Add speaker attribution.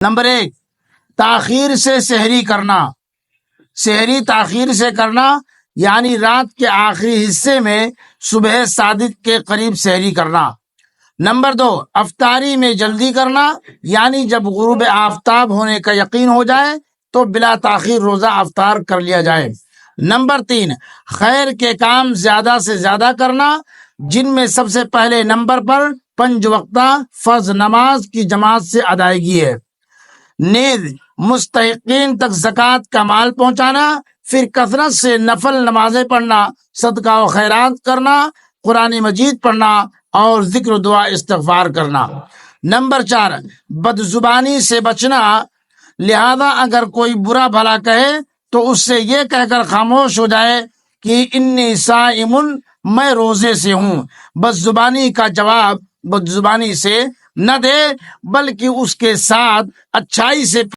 Speaker 1: Number 1، تاخیر سے سحری کرنا۔ سحری تاخیر سے کرنا یعنی رات کے آخری حصے میں صبح صادق کے قریب سحری کرنا۔ نمبر 2، افطاری میں جلدی کرنا یعنی جب غروب آفتاب ہونے کا یقین ہو جائے تو بلا تاخیر روزہ افطار کر لیا جائے۔ نمبر 3، خیر کے کام زیادہ سے زیادہ کرنا، جن میں سب سے پہلے نمبر پر 5 وقتہ فرض نماز کی جماعت سے ادائیگی ہے۔ نیز مستحقین تک زکوٰۃ کا مال پہنچانا، پھر کثرت سے نفل نمازیں پڑھنا، صدقہ و خیرات کرنا، قرآن مجید پڑھنا اور ذکر و دعا استغفار کرنا۔ نمبر 4، بدزبانی سے بچنا، لہذا اگر کوئی برا بھلا کہے تو اس سے یہ کہہ کر خاموش ہو جائے کہ انی صائم، میں روزے سے ہوں۔ بدزبانی کا جواب بدزبانی سے نہ دے بلکہ اس کے ساتھ اچھائی سے